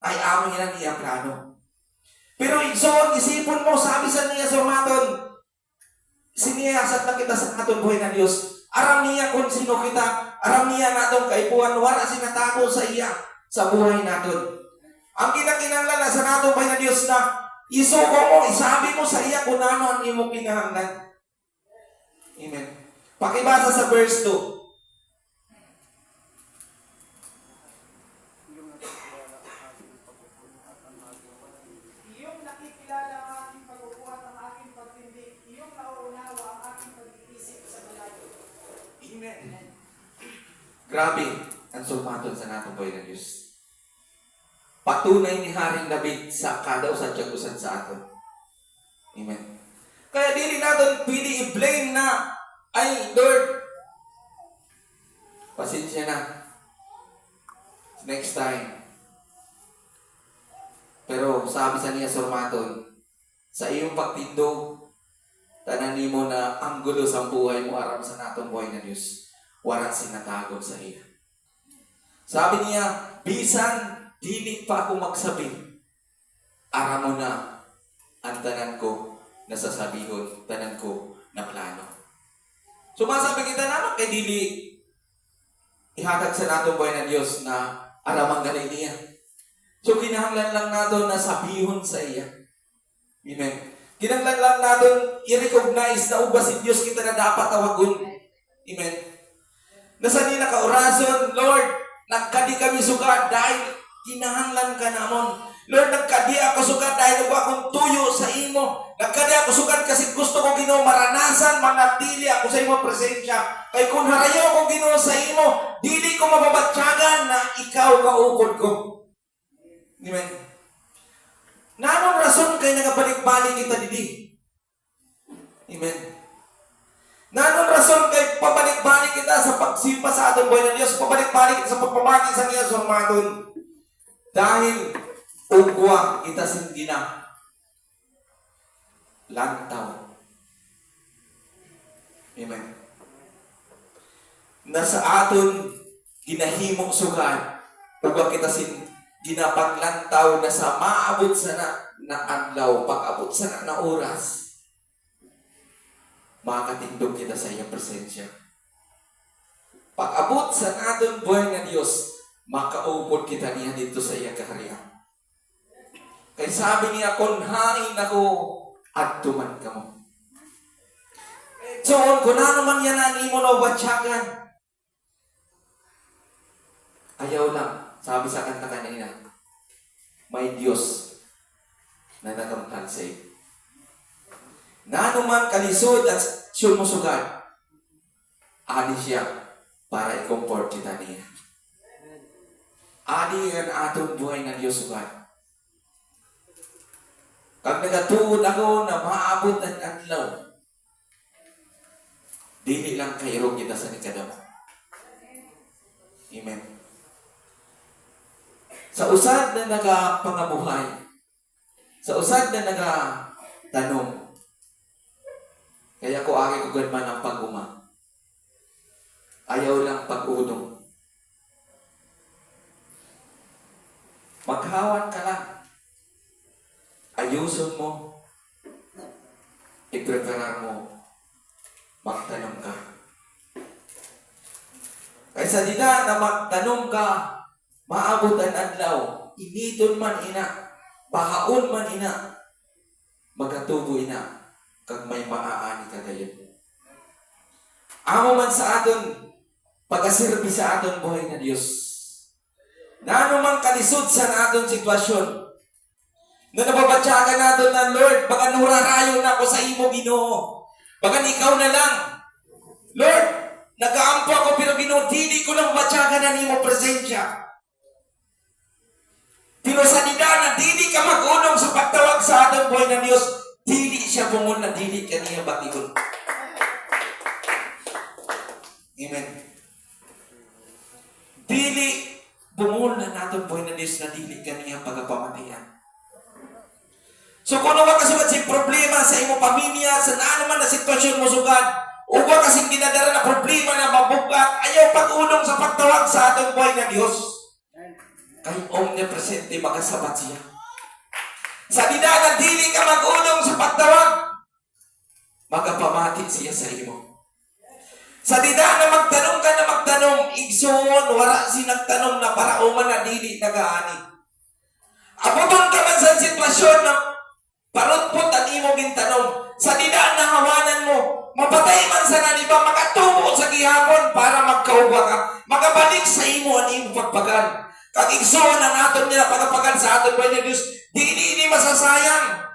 ay amin yan iya plano. Pero so, isipon mo, sabi sa niya sa maton, siniyasat na kita sa aton buhay na Diyos. Aram niya kung sino kita, aram niya natong kaipuan, wala sinatago sa iya sa buhay naton. Ang kinakinanglan sa natong buhay na Diyos na isuko mo, isabi mo sa iya kung ano ang imo kinahanglan. Amen. Pakibasa sa verse 2. Grabe ang sumaton sa natong buhay ng Diyos. Patunay ni Haring David sa kada usa tiyagusan sa aton. Amen. Kaya dili natin pwede i-blame na, ay Lord, pasensya na. Next time. Pero sabi sa niya surmaton, sa iyong pagtindog, tanan nimo na ang gulo sa buhay mo aram sa natong buhay ng Diyos. Walang sinatagod sa iya. Sabi niya, bisan dili pa ako magsabi, aram mo na ang tanan ko na sasabihon, tanan ko na plano. Sumasabi kita naman kay dili ihatag sa natong buhay ng Diyos na aramang ganay niya. So kinahanglan lang natin na sabihon sa iya. Amen. Kinahanglan lang natin i-recognize na uba si Diyos kita na dapat tawagon. Amen. Nasa di nakaurason, Lord, nagkadi kami sugat dahil kinahanglan ka namon. Lord, nagkadi ako sugat dahil uba akong tuyo sa imo. Nagkadi ako sugat kasi gusto ko Ginoo maranasan, manatili ako sa imo presensya. Kay kung harayo ko Ginoo sa imo, dili ko mababatyagan na ikaw kaukod ko. Amen. Nanong rason kay nagabalik-balik kita didi? Amen. Nanong rason kay pabalik-balik kita sa pagsimpa sa atong buhay ng Diyos, pabalik-balik kita sa pagpamati sa niya sa maton. Dahil ugwa kita sindina lantaw. Amen. Nasa aton ginahimong sugat, ugwa kita ginapaglantaw na sa maabot sa na adlaw, pag-abot sa na oras, makakatindog kita sa iyong presensya. Pag-abot sa naton buhay na Diyos, makaupod kita niya dito sa iyong kaharian. Kaya sabi niya, kung hain ako, at tuman ka mo. So, kung ano man yan ang imo na ubatyagan, ayaw lang, sabi sa kanta kanina, may Diyos na nakamtan sa iyo. Na anuman kalisod at sumusugat, adi siya para i-comfort kita niya. Adi ang atong buhay ng Diyos sugat. Kag nagatuod ako na maabot ang adlaw, dili lang kairo kita sa nikadama. Amen. Sa usad na nagapangabuhay, sa usad na nagatanong, kaya ko agi ko man ang pag-uma. Ayaw lang pag-udong. Maghawan ka lang. Ayuson mo. I-preparar mo. Magtanong ka. Kaysa di na magtanong ka, maabot ang adlaw, initon man ina, pahaon man ina, magatubo ina, kag may maaani ka kayo. Amo man sa aton, pag-asirbi sa aton buhay na Diyos. Na ano man kalisod sa aton sitwasyon, na nababatyagan natin na, Lord, baka nurarayo na ako sa imo, Ginoo. Baka ikaw na lang. Lord, nag-aampo ako, pero Ginoo, dili ko lang batyagan na imo presensya. Pero sa na dili ka mag-unong sa pagtawag sa aton buhay na Diyos, dili siya bungol na dili ka niya batigon. Amen. Dili bungol na natin buhay na Diyos na dili ka niya pagpamatayan. So kung ano ba kasugat si problema sa imo pamilya, sa naman na sitwasyon mo sugad, o ba kasing dinadala na problema na mabugat, ayaw pag-unong sa pagtawag sa ating buhay na Diyos. kay omnipresente magasabat siya. Sa didana dili ka mag-unong sa pagtawag, magapamati siya sa imo. Sa didana magtanong ka na magtanong, igsoon, wala sinagtanong na para uman na dili nagaani. Abuton ka man sa sitwasyon na parutpot ang imo gintanong. Sa didaan na hawanan mo, mapatay man sa naniba, makatubo sa gihapon para magkauba ka, magabalik sa imo ang imo pagpagan. Kag igsoon ang aton nila pagpagan sa aton Panginoon Diyos, di masasayang.